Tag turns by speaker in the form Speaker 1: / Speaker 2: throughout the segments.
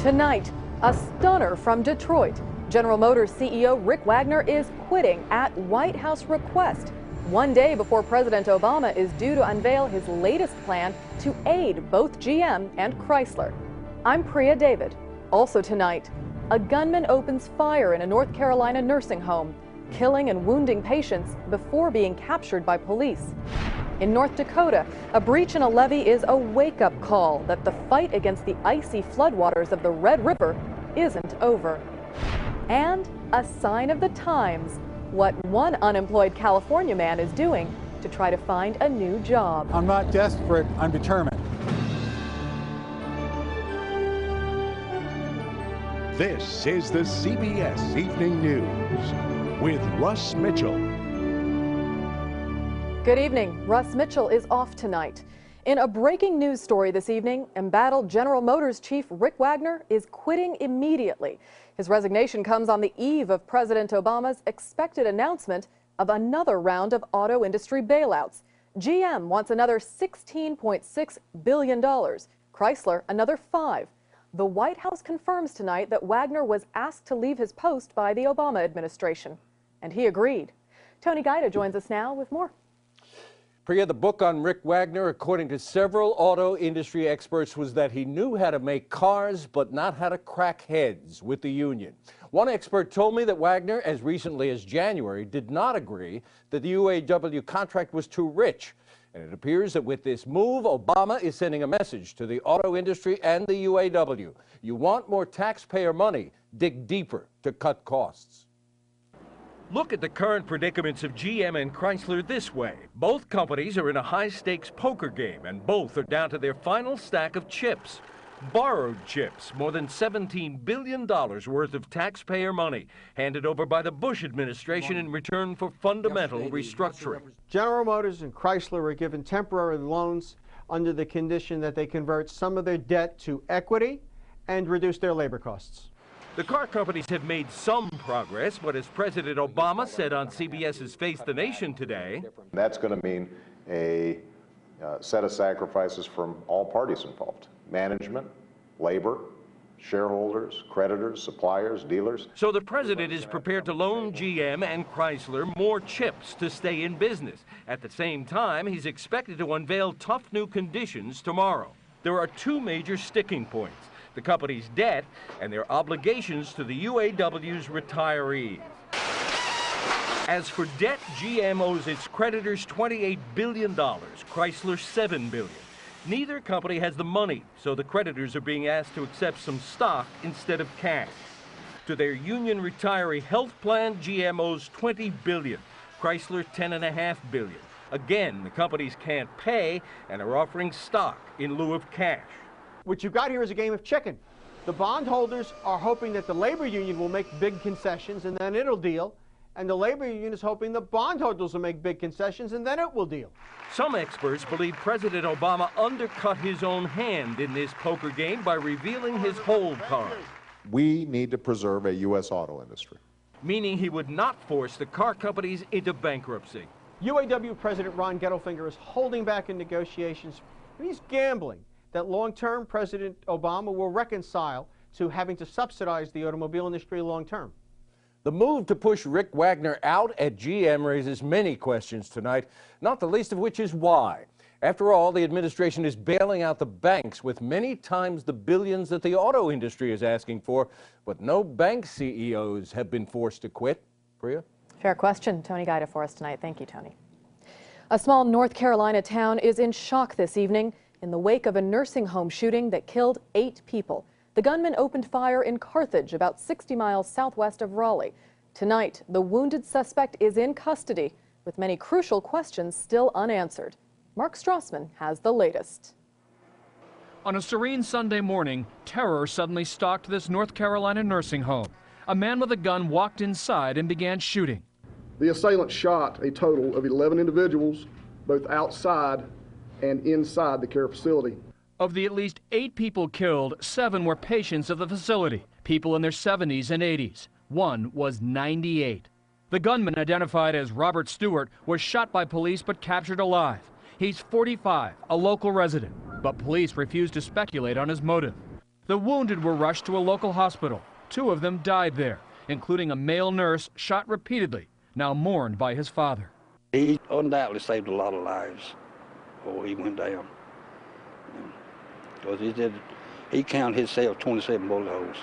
Speaker 1: Tonight, a stunner from Detroit. General Motors CEO Rick Wagner is quitting at White House request, one day before President Obama is due to unveil his latest plan to aid both GM and Chrysler. I'm Priya David. Also tonight, a gunman opens fire in a North Carolina nursing home, killing and wounding patients before being captured by police. In North Dakota, a breach in a levee is a wake-up call that the fight against the icy floodwaters of the Red River isn't over. And a sign of the times, what one unemployed California man is doing to try to find a new job.
Speaker 2: I'm not desperate, I'm determined.
Speaker 3: This is the CBS Evening News with Russ Mitchell.
Speaker 1: Good evening. Russ Mitchell is off tonight. In a breaking news story this evening, embattled General Motors chief Rick Wagner is quitting immediately. His resignation comes on the eve of President Obama's expected announcement of another round of auto industry bailouts. GM wants another $16.6 billion. Chrysler, another $5 billion. The White House confirms tonight that Wagner was asked to leave his post by the Obama administration, and he agreed. Tony Guida joins us now with more.
Speaker 4: Priya, the book on Rick Wagner, according to several auto industry experts, was that he knew how to make cars, but not how to crack heads with the union. One expert told me that Wagner, as recently as January, did not agree that the UAW contract was too rich. And it appears that with this move, Obama is sending a message to the auto industry and the UAW. You want more taxpayer money, dig deeper to cut costs. Look at the current predicaments of GM and Chrysler this way. Both companies are in a high-stakes poker game, and both are down to their final stack of chips. Borrowed chips, more than $17 billion worth of taxpayer money, handed over by the Bush administration in return for fundamental restructuring.
Speaker 5: General Motors and Chrysler were given temporary loans under the condition that they convert some of their debt to equity and reduce their labor costs.
Speaker 4: The car companies have made some progress, but as President Obama said on CBS's Face the Nation today,
Speaker 6: that's going to mean a set of sacrifices from all parties involved: management, labor, shareholders, creditors, suppliers, dealers.
Speaker 4: So the president is prepared to loan GM and Chrysler more chips to stay in business. At the same time, he's expected to unveil tough new conditions tomorrow. There are two major sticking points: the company's debt and their obligations to the UAW's retirees. As for debt, GM owes its creditors $28 billion, Chrysler $7 billion. Neither company has the money, so the creditors are being asked to accept some stock instead of cash. To their union retiree health plan, GM owes $20 billion, Chrysler $10.5 billion. Again, the companies can't pay and are offering stock in lieu of cash.
Speaker 5: What you've got here is a game of chicken. The bondholders are hoping that the labor union will make big concessions and then it'll deal. And the labor union is hoping the bondholders will make big concessions and then it will deal.
Speaker 4: Some experts believe President Obama undercut his own hand in this poker game by revealing his hold card.
Speaker 6: We need to preserve a U.S. auto industry.
Speaker 4: Meaning he would not force the car companies into bankruptcy.
Speaker 5: UAW President Ron Gettelfinger is holding back in negotiations, and he's gambling that long-term President Obama will reconcile to having to subsidize the automobile industry long-term.
Speaker 4: The move to push Rick Wagner out at GM raises many questions tonight, not the least of which is why. After all, the administration is bailing out the banks with many times the billions that the auto industry is asking for, but no bank CEOs have been forced to quit. Priya?
Speaker 1: Fair question. Tony Guida for us tonight. Thank you, Tony. A small North Carolina town is in shock this evening in the wake of a nursing home shooting that killed 8 people. The gunman opened fire in Carthage, about 60 miles southwest of Raleigh. Tonight, the wounded suspect is in custody, with many crucial questions still unanswered. Mark Strassman has the latest.
Speaker 7: On a serene Sunday morning, terror suddenly stalked this North Carolina nursing home. A man with a gun walked inside and began shooting.
Speaker 8: The assailant shot a total of 11 individuals, both outside and inside the care facility.
Speaker 7: Of the at least 8 people killed, 7 were patients of the facility, people in their 70s and 80s. One was 98. The gunman, identified as Robert Stewart, was shot by police but captured alive. He's 45, a local resident, but police refuse to speculate on his motive. The wounded were rushed to a local hospital. 2 of them died there, including a male nurse shot repeatedly, now mourned by his father.
Speaker 9: He undoubtedly saved a lot of lives before he went down. Because he counted himself 27 bullet holes.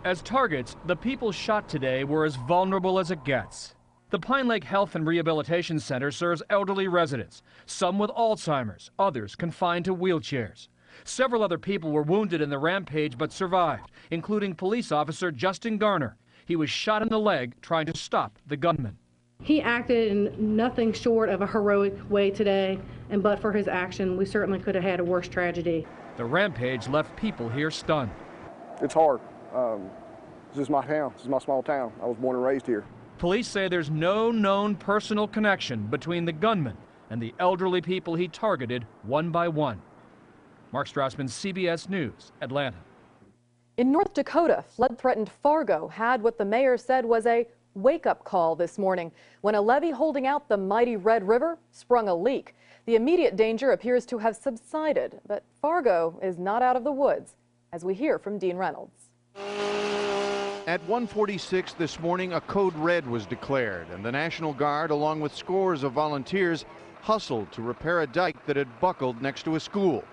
Speaker 7: As targets, the people shot today were as vulnerable as it gets. The Pine Lake Health and Rehabilitation Center serves elderly residents, some with Alzheimer's, others confined to wheelchairs. Several other people were wounded in the rampage but survived, including police officer Justin Garner. He was shot in the leg trying to stop the gunman.
Speaker 10: He acted in nothing short of a heroic way today, and but for his action, we certainly could have had a worse tragedy.
Speaker 7: The rampage left people here stunned.
Speaker 8: It's hard. This is my town. This is my small town. I was born and raised here.
Speaker 7: Police say there's no known personal connection between the gunman and the elderly people he targeted one by one. Mark Strassman, CBS News, Atlanta.
Speaker 1: In North Dakota, flood-threatened Fargo had what the mayor said was a wake-up call this morning when a levee holding out the mighty Red River sprung a leak. The immediate danger appears to have subsided, but Fargo is not out of the woods, as we hear from Dean Reynolds.
Speaker 11: At 1:46 this morning, a code red was declared, and the National Guard, along with scores of volunteers, hustled to repair a dike that had buckled next to a school.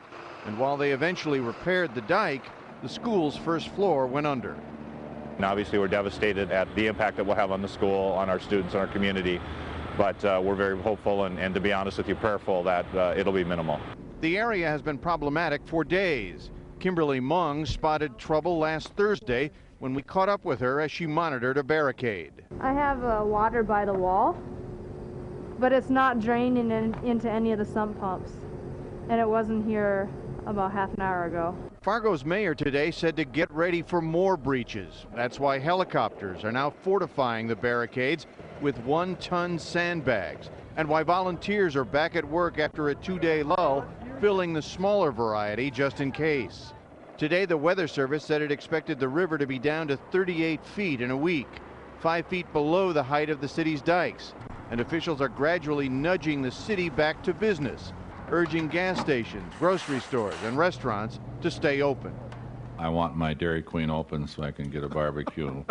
Speaker 11: And while they eventually repaired the dike, the school's first floor went under.
Speaker 12: And obviously, we're devastated at the impact that we'll have on the school, on our students, on our community. But we're very hopeful and to be honest with you, prayerful that it'll be minimal.
Speaker 11: The area has been problematic for days. Kimberly Mung spotted trouble last Thursday when we caught up with her as she monitored a barricade.
Speaker 13: I have water by the wall, but it's not draining into any of the sump pumps, and it wasn't here about half an hour ago.
Speaker 11: Fargo's mayor today said to get ready for more breaches. That's why helicopters are now fortifying the barricades with 1-ton sandbags, and why volunteers are back at work after a 2-day lull, filling the smaller variety just in case. Today, the Weather Service said it expected the river to be down to 38 feet in a week, 5 feet below the height of the city's dikes. And officials are gradually nudging the city back to business, urging gas stations, grocery stores, and restaurants to stay open.
Speaker 14: I want my Dairy Queen open so I can get a barbecue.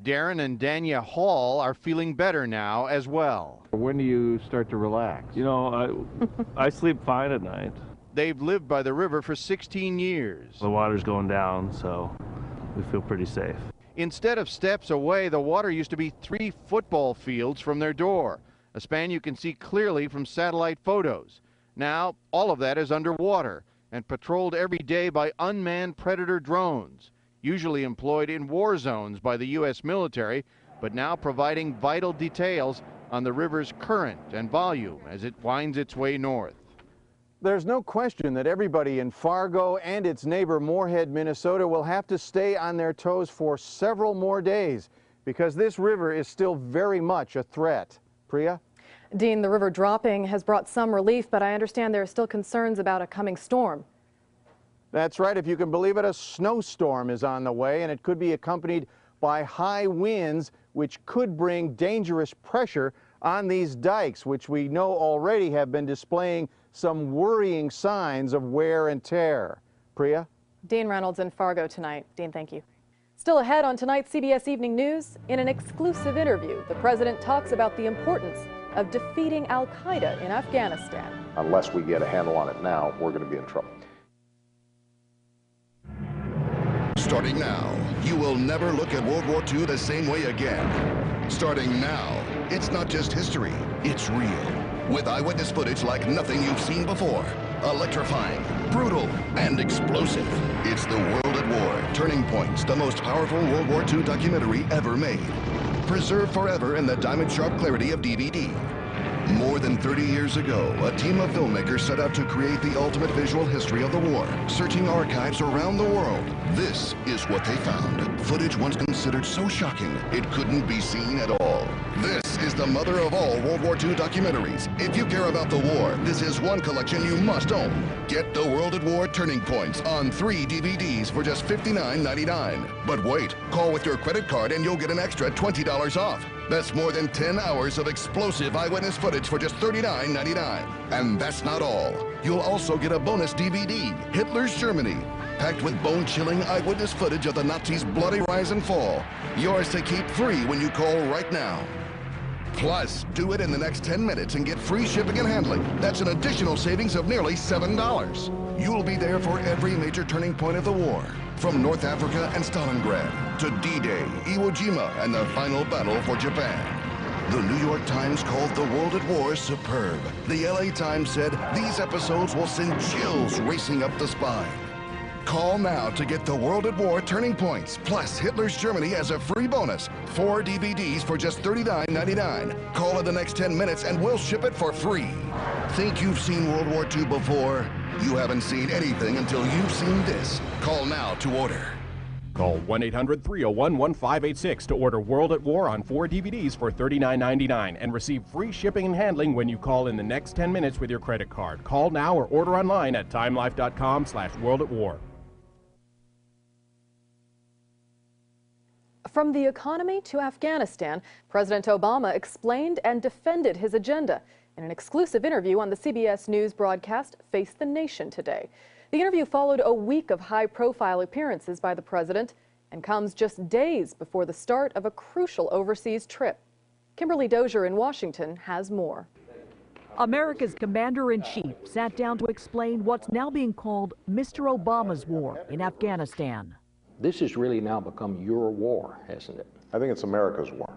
Speaker 11: Darren and Danya Hall are feeling better now as well.
Speaker 15: When do you start to relax? You know, I sleep fine at night.
Speaker 11: They've lived by the river for 16 years.
Speaker 15: The water's going down, so we feel pretty safe.
Speaker 11: Instead of steps away, the water used to be 3 football fields from their door, a span you can see clearly from satellite photos. Now, all of that is underwater and patrolled every day by unmanned Predator drones, usually employed in war zones by the U.S. military, but now providing vital details on the river's current and volume as it winds its way north.
Speaker 2: There's no question that everybody in Fargo and its neighbor Moorhead, Minnesota will have to stay on their toes for several more days because this river is still very much a threat. Priya?
Speaker 1: Dean, the river dropping has brought some relief, but I understand there are still concerns about a coming storm.
Speaker 2: That's right. If you can believe it, a snowstorm is on the way, and it could be accompanied by high winds, which could bring dangerous pressure on these dikes, which we know already have been displaying some worrying signs of wear and tear. Priya?
Speaker 1: Dean Reynolds in Fargo tonight. Dean, thank you. Still ahead on tonight's CBS Evening News, in an exclusive interview, the president talks about the importance of defeating Al-Qaeda in Afghanistan.
Speaker 6: Unless we get a handle on it now, we're going to be in trouble.
Speaker 16: Starting now, you will never look at World War II the same way again. Starting now, it's not just history, it's real. With eyewitness footage like nothing you've seen before. Electrifying, brutal, and explosive. It's The World at War, Turning Points, the most powerful World War II documentary ever made. Preserved forever in the diamond-sharp clarity of DVD. More than 30 years ago, a team of filmmakers set out to create the ultimate visual history of the war, searching archives around the world. This is what they found. Footage once considered so shocking, it couldn't be seen at all. This is the mother of all World War II documentaries. If you care about the war, this is one collection you must own. Get The World at War Turning Points on 3 DVDs for just $59.99. But wait, call with your credit card and you'll get an extra $20 off. That's more than 10 hours of explosive eyewitness footage for just $39.99. And that's not all. You'll also get a bonus DVD, Hitler's Germany, packed with bone-chilling eyewitness footage of the Nazis' bloody rise and fall. Yours to keep free when you call right now. Plus, do it in the next 10 minutes and get free shipping and handling. That's an additional savings of nearly $7. You'll be there for every major turning point of the war. From North Africa and Stalingrad to D-Day, Iwo Jima, and the final battle for Japan. The New York Times called The World at War superb. The LA Times said these episodes will send chills racing up the spine. Call now to get The World at War Turning Points, plus Hitler's Germany as a free bonus. 4 DVDs for just $39.99. Call in the next 10 minutes and we'll ship it for free. Think you've seen World War II before? You haven't seen anything until you've seen this. Call now to order.
Speaker 17: Call 1-800-301-1586 to order World at War on 4 DVDs for $39.99 and receive free shipping and handling when you call in the next 10 minutes with your credit card. Call now or order online at timelife.com/worldatwar.
Speaker 1: From the economy to Afghanistan, President Obama explained and defended his agenda in an exclusive interview on the CBS News broadcast Face the Nation today. The interview followed a week of high-profile appearances by the president and comes just days before the start of a crucial overseas trip. Kimberly Dozier in Washington has more.
Speaker 18: America's commander-in-chief sat down to explain what's now being called Mr. Obama's war in Afghanistan.
Speaker 19: This has really now become your war, hasn't it?
Speaker 6: I think it's America's war.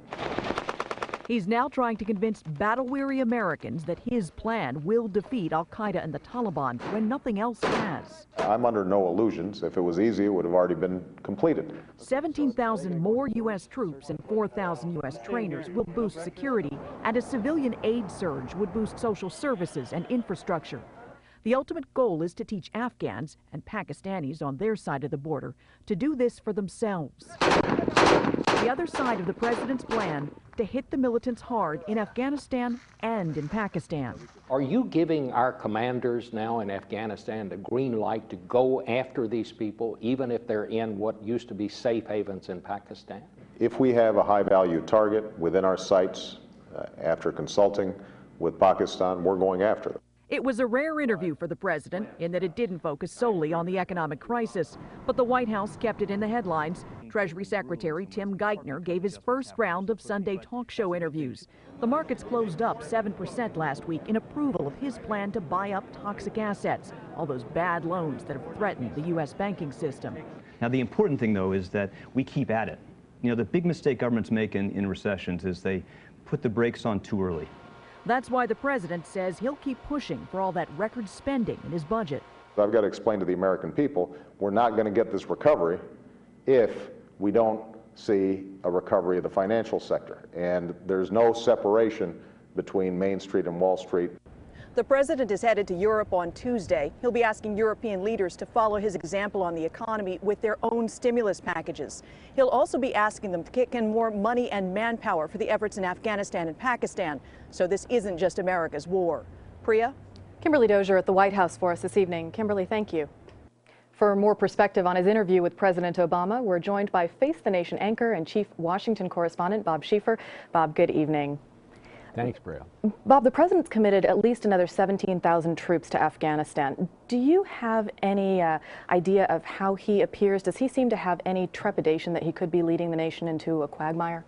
Speaker 18: He's now trying to convince battle-weary Americans that his plan will defeat al-Qaeda and the Taliban when nothing else has.
Speaker 6: I'm under no illusions. If it was easy, it would have already been completed.
Speaker 18: 17,000 more U.S. troops and 4,000 U.S. trainers will boost security, and a civilian aid surge would boost social services and infrastructure. The ultimate goal is to teach Afghans and Pakistanis on their side of the border to do this for themselves. The other side of the president's plan to hit the militants hard in Afghanistan and in Pakistan.
Speaker 19: Are you giving our commanders now in Afghanistan the green light to go after these people, even if they're in what used to be safe havens in Pakistan?
Speaker 6: If we have a high-value target within our sights, after consulting with Pakistan, we're going after them.
Speaker 18: It was a rare interview for the president in that it didn't focus solely on the economic crisis, but the White House kept it in the headlines. Treasury Secretary Tim Geithner gave his first round of Sunday talk show interviews. The markets closed up 7% last week in approval of his plan to buy up toxic assets, all those bad loans that have threatened the U.S. banking system.
Speaker 20: Now, the important thing, though, is that we keep at it. You know, the big mistake governments make in recessions is they put the brakes on too early.
Speaker 18: That's why the president says he'll keep pushing for all that record spending in his budget.
Speaker 6: I've got to explain to the American people, we're not going to get this recovery if we don't see a recovery of the financial sector. And there's no separation between Main Street and Wall Street.
Speaker 21: The president is headed to Europe on Tuesday. He'll be asking European leaders to follow his example on the economy with their own stimulus packages. He'll also be asking them to kick in more money and manpower for the efforts in Afghanistan and Pakistan. So this isn't just America's war. Priya?
Speaker 1: Kimberly Dozier at the White House for us this evening. Kimberly, thank you. For more perspective on his interview with President Obama, we're joined by Face the Nation anchor and chief Washington correspondent Bob Schieffer. Bob, good evening.
Speaker 22: Thanks, Priya.
Speaker 1: Bob, the president's committed at least another 17,000 troops to Afghanistan. Do you have any idea of how he appears? Does he seem to have any trepidation that he could be leading the nation into a quagmire?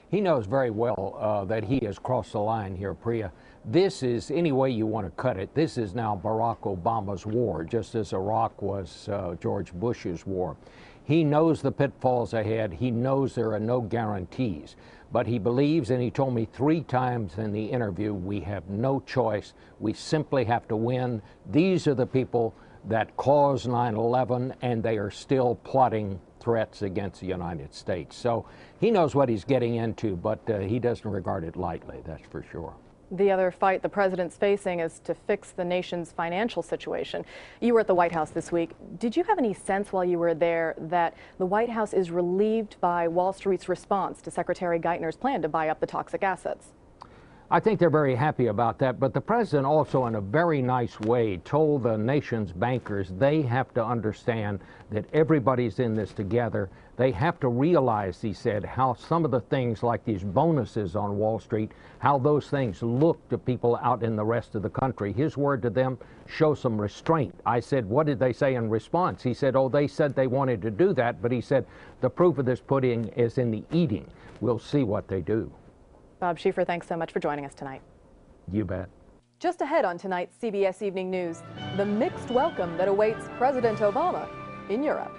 Speaker 22: He knows very well that he has crossed the line here, Priya. This is, any way you want to cut it, this is now Barack Obama's war, just as Iraq was George Bush's war. He knows the pitfalls ahead. He knows there are no guarantees. But he believes, and he told me 3 times in the interview, we have no choice. We simply have to win. These are the people that caused 9/11, and they are still plotting threats against the United States. So he knows what he's getting into, but he doesn't regard it lightly, that's for sure.
Speaker 1: The other fight the president's facing is to fix the nation's financial situation. You were at the White House this week. Did you have any sense while you were there that the White House is relieved by Wall Street's response to Secretary Geithner's plan to buy up the toxic assets?
Speaker 22: I think they're very happy about that, but the president also in a very nice way told the nation's bankers they have to understand that everybody's in this together. They have to realize, he said, how some of the things like these bonuses on Wall Street, how those things look to people out in the rest of the country. His word to them, show some restraint. I said, what did they say in response? He said, oh, they said they wanted to do that, but he said, the proof of this pudding is in the eating. We'll see what they do.
Speaker 1: Bob Schieffer, thanks so much for joining us tonight.
Speaker 22: You bet.
Speaker 1: Just ahead on tonight's CBS Evening News, the mixed welcome that awaits President Obama in Europe.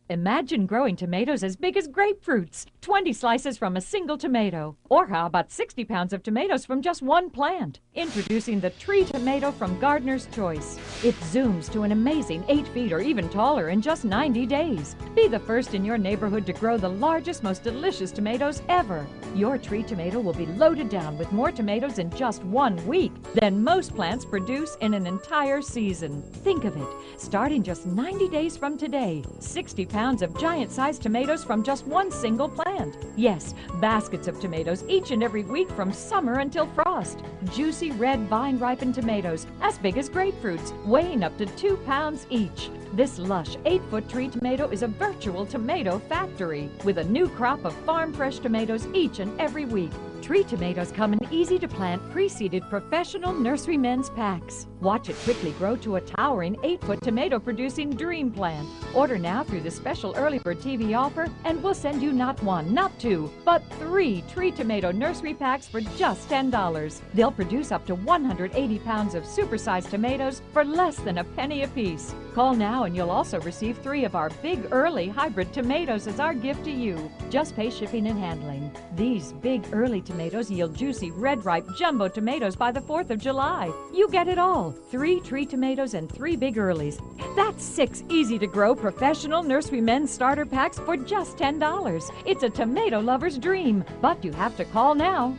Speaker 3: Imagine growing tomatoes as big as grapefruits, 20 slices from a single tomato. Or how about 60 pounds of tomatoes from just one plant? Introducing the tree tomato from Gardener's Choice. It zooms to an amazing 8 feet or even taller in just 90 days. Be the first in your neighborhood to grow the largest, most delicious tomatoes ever. Your tree tomato will be loaded down with more tomatoes in just 1 week than most plants produce in an entire season. Think of it, starting just 90 days from today, 60 pounds of giant-sized tomatoes from just one single plant. Yes, baskets of tomatoes each and every week from summer until frost. Juicy red vine-ripened tomatoes as big as grapefruits, weighing up to 2 pounds each. This lush 8-foot tree tomato is a virtual tomato factory with a new crop of farm-fresh tomatoes each and every week. Tree tomatoes come in easy-to-plant, pre-seeded professional nurserymen's packs. Watch it quickly grow to a towering 8-foot tomato-producing dream plant. Order now through the special Early Bird TV offer, and we'll send you not 1, not 2, but 3 tree tomato nursery packs for just $10. They'll produce up to 180 pounds of supersized tomatoes for less than a penny apiece. Call now and you'll also receive 3 of our Big Early hybrid tomatoes as our gift to you. Just pay shipping and handling. These Big Early tomatoes yield juicy red ripe jumbo tomatoes by the 4th of July. You get it all. 3 tree tomatoes and 3 Big Earlies. That's 6 easy to grow professional nurserymen starter packs for just $10. It's a tomato lover's dream, but you have to call now.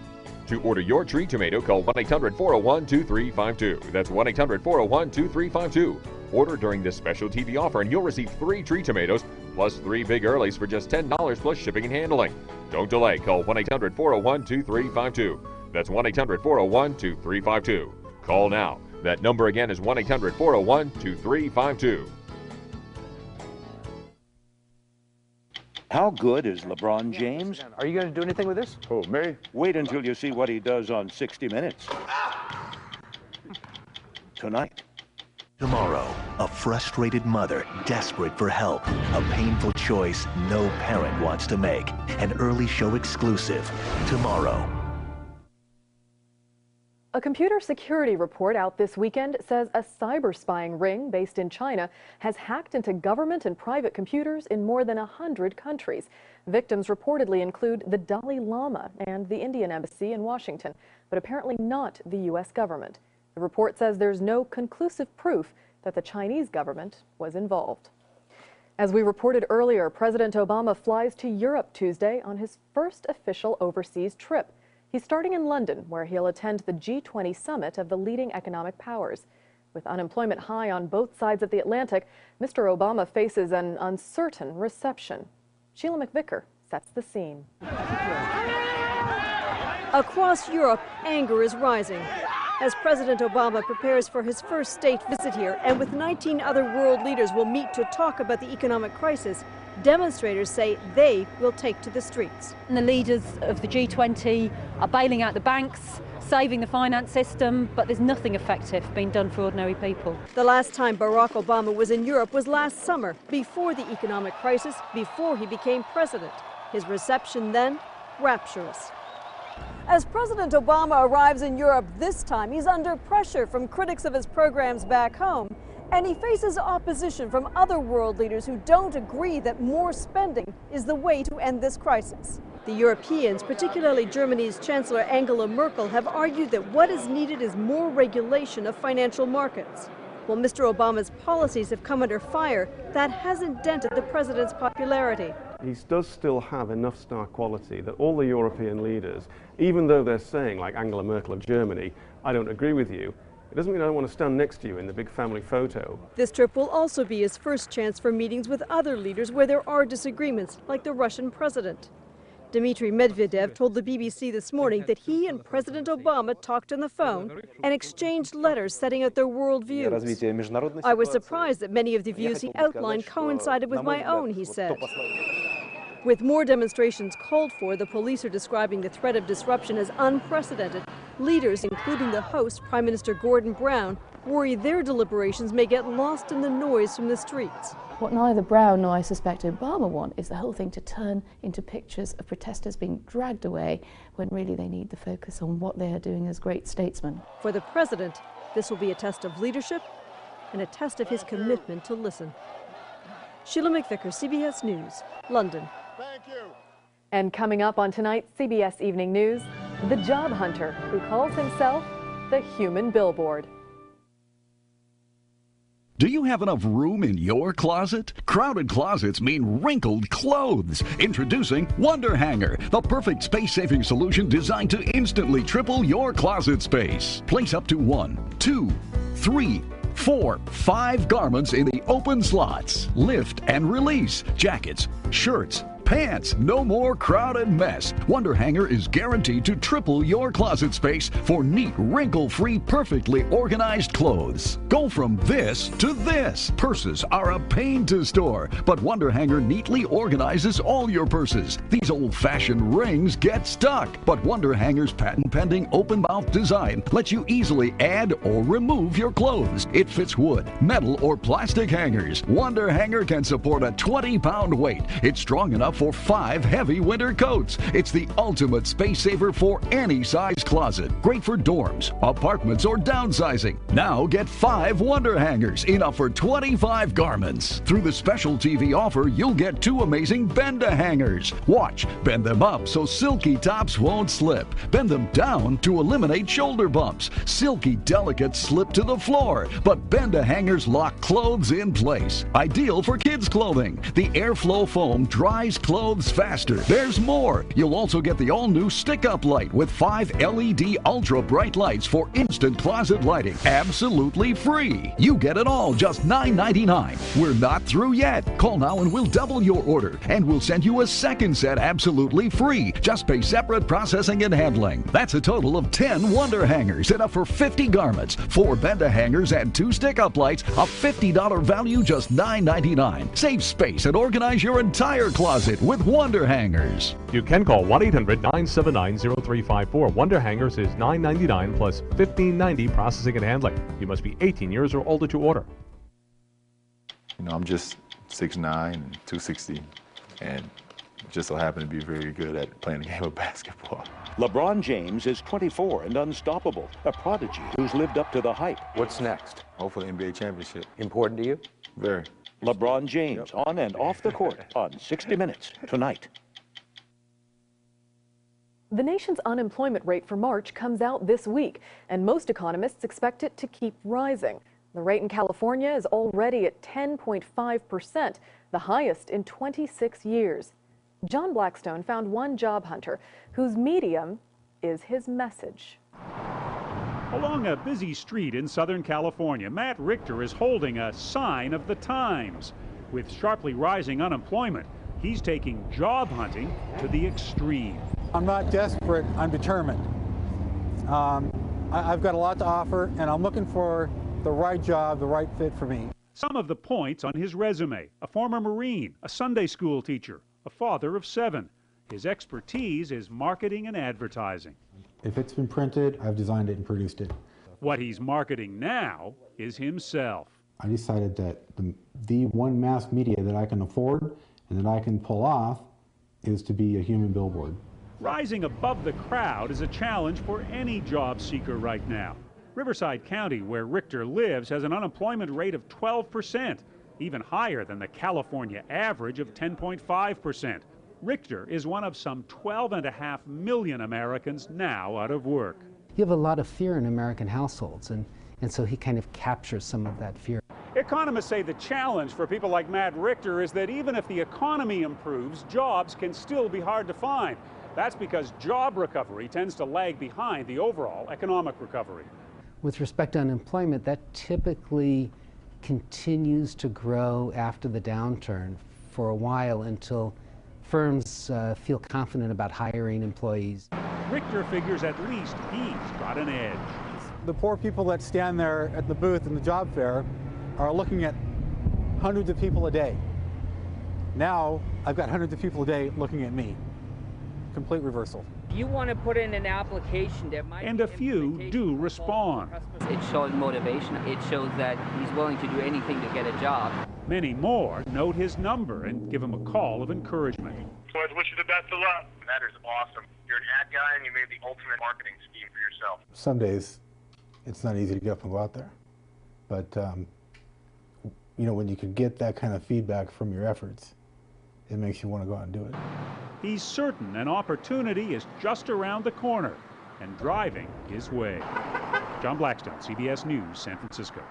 Speaker 5: To order your tree tomato, call 1-800-401-2352. That's 1-800-401-2352. Order during this special TV offer and you'll receive 3 tree tomatoes plus 3 Big Earlies for just $10 plus shipping and handling. Don't delay. Call 1-800-401-2352. That's 1-800-401-2352. Call now. That number again is 1-800-401-2352.
Speaker 23: How good is LeBron James? Are you going to do anything with this?
Speaker 24: Oh, me?
Speaker 23: Wait until you see what he does on 60 Minutes. Tonight.
Speaker 25: Tomorrow, a frustrated mother desperate for help. A painful choice no parent wants to make. An early show exclusive. Tomorrow.
Speaker 1: A computer security report out this weekend says a cyber spying ring based in China has hacked into government and private computers in more than 100 countries. Victims reportedly include the Dalai Lama and the Indian Embassy in Washington, but apparently not the U.S. government. The report says there's no conclusive proof that the Chinese government was involved. As we reported earlier, President Obama flies to Europe Tuesday on his first official overseas trip. He's starting in London, where he'll attend the G20 summit of the leading economic powers. With unemployment high on both sides of the Atlantic, Mr. Obama faces an uncertain reception. Sheila McVicker sets the scene.
Speaker 26: Across Europe, anger is rising as President Obama prepares for his first state visit here, and with 19 other world leaders will meet to talk about the economic crisis. Demonstrators say they will take to the streets.
Speaker 27: And the leaders of the G20 are bailing out the banks, saving the finance system, but there's nothing effective being done for ordinary people.
Speaker 26: The last time Barack Obama was in Europe was last summer, before the economic crisis, before he became president. His reception then, rapturous. As President Obama arrives in Europe this time, he's under pressure from critics of his programs back home. And he faces opposition from other world leaders who don't agree that more spending is the way to end this crisis. The Europeans, particularly Germany's Chancellor Angela Merkel, have argued that what is needed is more regulation of financial markets. While Mr. Obama's policies have come under fire, that hasn't dented the president's popularity.
Speaker 28: He does still have enough star quality that all the European leaders, even though they're saying, like Angela Merkel of Germany, I don't agree with you, it doesn't mean I don't want to stand next to you in the big family photo.
Speaker 26: This trip will also be his first chance for meetings with other leaders where there are disagreements, like the Russian president. Dmitry Medvedev told the BBC this morning that he and President Obama talked on the phone and exchanged letters setting out their worldviews. I was surprised that many of the views he outlined coincided with my own, he said. With more demonstrations called for, the police are describing the threat of disruption as unprecedented. Leaders, including the host, Prime Minister Gordon Brown, worry their deliberations may get lost in the noise from the streets.
Speaker 4: What neither Brown nor I suspect Obama want is the whole thing to turn into pictures of protesters being dragged away when really they need the focus on what they are doing as great statesmen.
Speaker 26: For the president, this will be a test of leadership and a test of his commitment to listen. Sheila McVicker, CBS News, London.
Speaker 1: Thank you. And coming up on tonight's CBS Evening News, the job hunter who calls himself the human billboard.
Speaker 7: Do you have enough room in your closet? Crowded closets mean wrinkled clothes. Introducing Wonder Hanger, the perfect space-saving solution designed to instantly triple your closet space. Place up to 1, 2, 3, 4, 5 garments in the open slots. Lift and release jackets, shirts, pants. No more crowded mess. Wonder Hanger is guaranteed to triple your closet space for neat, wrinkle-free, perfectly organized clothes. Go from this to this. Purses are a pain to store, but Wonder Hanger neatly organizes all your purses. These old-fashioned rings get stuck, but Wonder Hanger's patent-pending open-mouth design lets you easily add or remove your clothes. It fits wood, metal, or plastic hangers. Wonder Hanger can support a 20-pound weight. It's strong enough for 5 heavy winter coats. It's the ultimate space saver for any size closet. Great for dorms, apartments, or downsizing. Now get 5 Wonder Hangers, enough for 25 garments. Through the special TV offer, you'll get 2 amazing Bend-A-Hangers. Watch, bend them up so silky tops won't slip. Bend them down to eliminate shoulder bumps. Silky, delicate slip to the floor. But Bend-A-Hangers lock clothes in place. Ideal for kids' clothing. The airflow foam dries clothes faster. There's more. You'll also get the all-new stick-up light with 5 LED ultra-bright lights for instant closet lighting. Absolutely free. You get it all, just $9.99. We're not through yet. Call now and we'll double your order. And we'll send you a second set absolutely free. Just pay separate processing and handling. That's a total of 10 Wonder Hangers, enough for 50 garments, 4 Bend-A-Hangers, and 2 stick-up lights. A $50 value, just $9.99. Save space and organize your entire closet with Wonder Hangers.
Speaker 8: You can call 1-800-979-0354. Wonder Hangers is $9.99 plus $15.90 processing and handling. You must be 18 years or older to order.
Speaker 9: You know, I'm just 6'9" and 260, and just so happen to be very good at playing the game of basketball.
Speaker 23: LeBron James is 24 and unstoppable, a prodigy who's lived up to the hype.
Speaker 9: What's next? Hopefully NBA championship.
Speaker 23: Important to you?
Speaker 9: Very.
Speaker 23: LeBron James on and off the court on 60 Minutes tonight.
Speaker 1: The nation's unemployment rate for March comes out this week, and most economists expect it to keep rising. The rate in California is already at 10.5%, the highest in 26 years. John Blackstone found one job hunter whose medium is his message.
Speaker 10: Along a busy street in Southern California, Matt Richter is holding a sign of the times. With sharply rising unemployment, he's taking job hunting to the extreme.
Speaker 12: I'm not desperate, I'm determined. I've got a lot to offer, and I'm looking for the right job, the right fit for me.
Speaker 10: Some of the points on his resume: a former Marine, a Sunday school teacher, a father of 7. His expertise is marketing and advertising.
Speaker 12: If it's been printed, I've designed it and produced it.
Speaker 10: What he's marketing now is himself.
Speaker 12: I decided that the one mass media that I can afford and that I can pull off is to be a human billboard.
Speaker 10: Rising above the crowd is a challenge for any job seeker right now. Riverside County, where Richter lives, has an unemployment rate of 12%, even higher than the California average of 10.5%. Richter is one of some 12.5 million Americans now out of work.
Speaker 13: You have a lot of fear in American households, and so he kind of captures some of that fear.
Speaker 10: Economists say the challenge for people like Matt Richter is that even if the economy improves, jobs can still be hard to find. That's because job recovery tends to lag behind the overall economic recovery.
Speaker 13: With respect to unemployment, that typically continues to grow after the downturn for a while until firms feel confident about hiring employees.
Speaker 10: Richter figures at least he's got an edge.
Speaker 2: The poor people that stand there at the booth in the job fair are looking at hundreds of people a day. Now I've got hundreds of people a day looking at me. Complete reversal.
Speaker 11: You want to put in an application that might...
Speaker 10: And a few do respond.
Speaker 11: It shows motivation. It shows that he's willing to do anything to get a job.
Speaker 10: Many more note his number and give him a call of encouragement.
Speaker 14: So I wish you the best of luck. That is awesome. You're an ad guy and you made the ultimate marketing scheme for yourself.
Speaker 12: Some days it's not easy to get up and go out there. But, you know, when you can get that kind of feedback from your efforts, it makes you want to go out and do it.
Speaker 10: He's certain an opportunity is just around the corner and driving his way. John Blackstone, CBS News, San Francisco.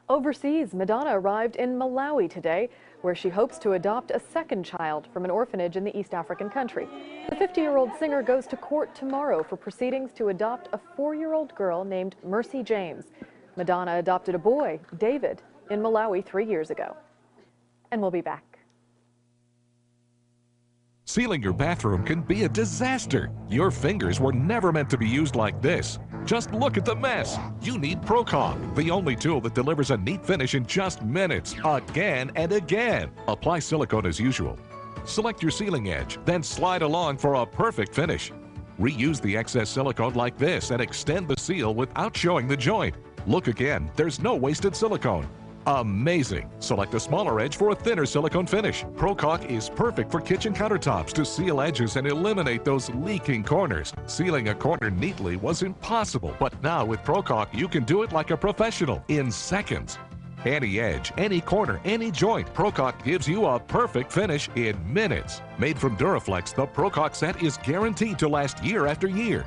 Speaker 1: Overseas, Madonna arrived in Malawi today, where she hopes to adopt a second child from an orphanage in the East African country. The 50-year-old singer goes to court tomorrow for proceedings to adopt a 4-year-old girl named Mercy James. Madonna adopted a boy, David, in Malawi 3 years ago. And we'll be back.
Speaker 15: Sealing your bathroom can be a disaster. Your fingers were never meant to be used like this. Just look at the mess. You need Pro-Caulk, the only tool that delivers a neat finish in just minutes, again and again. Apply silicone as usual. Select your sealing edge, then slide along for a perfect finish. Reuse the excess silicone like this and extend the seal without showing the joint. Look again, there's no wasted silicone. Amazing! Select a smaller edge for a thinner silicone finish. Pro-Caulk is perfect for kitchen countertops to seal edges and eliminate those leaking corners. Sealing a corner neatly was impossible, but now with Pro-Caulk you can do it like a professional in seconds. Any edge, any corner, any joint, Pro-Caulk gives you a perfect finish in minutes. Made from Duraflex, the Pro-Caulk set is guaranteed to last year after year.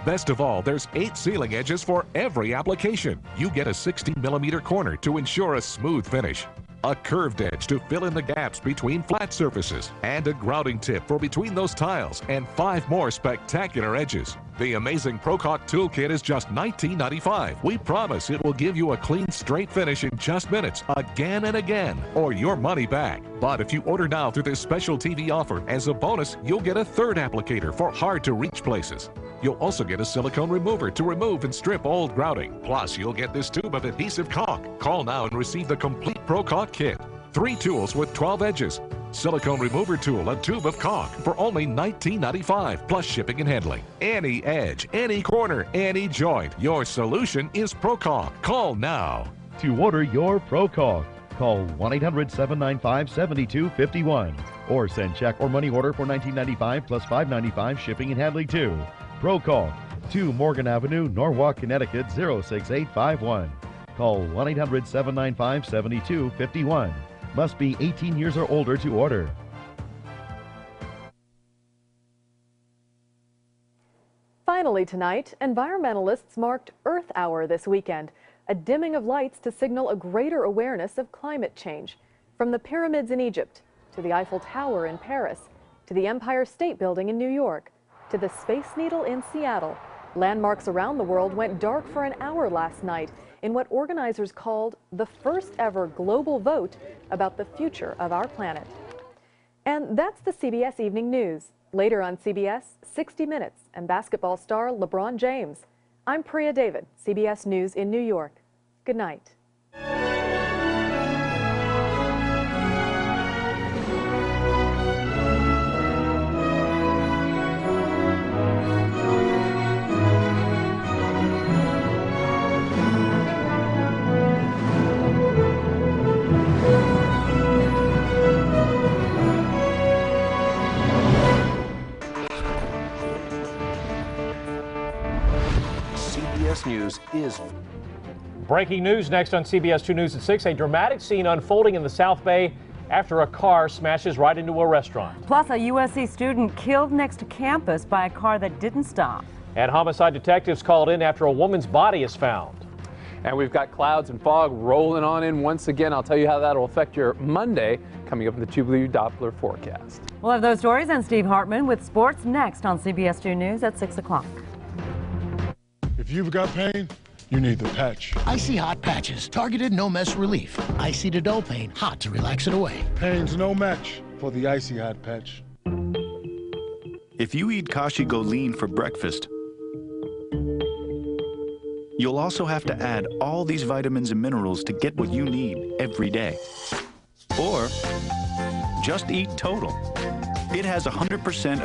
Speaker 15: Best of all, there's 8 sealing edges for every application. You get a 16mm corner to ensure a smooth finish, a curved edge to fill in the gaps between flat surfaces, and a grouting tip for between those tiles, and 5 more spectacular edges. The amazing Pro-Caulk Toolkit is just $19.95. We promise it will give you a clean, straight finish in just minutes, again and again, or your money back. But if you order now through this special TV offer, as a bonus, you'll get a 3rd applicator for hard-to-reach places. You'll also get a silicone remover to remove and strip old grouting. Plus, you'll get this tube of adhesive caulk. Call now and receive the complete Pro-Caulk kit. 3 tools with 12 edges. Silicone remover tool, a tube of caulk for only $19.95 plus shipping and handling. Any edge, any corner, any joint. Your solution is Pro-Caulk. Call now.
Speaker 16: To order your Pro-Caulk, call 1-800-795-7251 or send check or money order for $19.95 plus $5.95 shipping and handling too. Pro-Caulk, 2 Morgan Avenue, Norwalk, Connecticut 06851. Call 1-800-795-7251. Must be 18 years or older to order.
Speaker 1: Finally tonight, environmentalists marked Earth Hour this weekend, a dimming of lights to signal a greater awareness of climate change. From the pyramids in Egypt, to the Eiffel Tower in Paris, to the Empire State Building in New York, to the Space Needle in Seattle, landmarks around the world went dark for an hour last night in what organizers called the first ever global vote about the future of our planet. And that's the CBS Evening News. Later on CBS, 60 Minutes and basketball star LeBron James. I'm Priya David, CBS News in New York. Good night.
Speaker 17: CBS News is...
Speaker 19: Breaking news next on CBS 2 News at 6. A dramatic scene unfolding in the South Bay after a car smashes right into a restaurant.
Speaker 24: Plus, a USC student killed next to campus by a car that didn't stop.
Speaker 19: And homicide detectives called in after a woman's body is found.
Speaker 29: And we've got clouds and fog rolling on in once again. I'll tell you how that will affect your Monday coming up in the TrueBlue Doppler forecast.
Speaker 24: We'll have those stories and Steve Hartman with sports next on CBS 2 News at 6 o'clock.
Speaker 30: If you've got pain, you need the patch.
Speaker 31: Icy Hot Patches, targeted no-mess relief. Icy to dull pain, hot to relax it away.
Speaker 30: Pain's no match for the Icy Hot Patch.
Speaker 3: If you eat Kashi Go Lean for breakfast, you'll also have to add all these vitamins and minerals to get what you need every day. Or just eat Total. It has 100%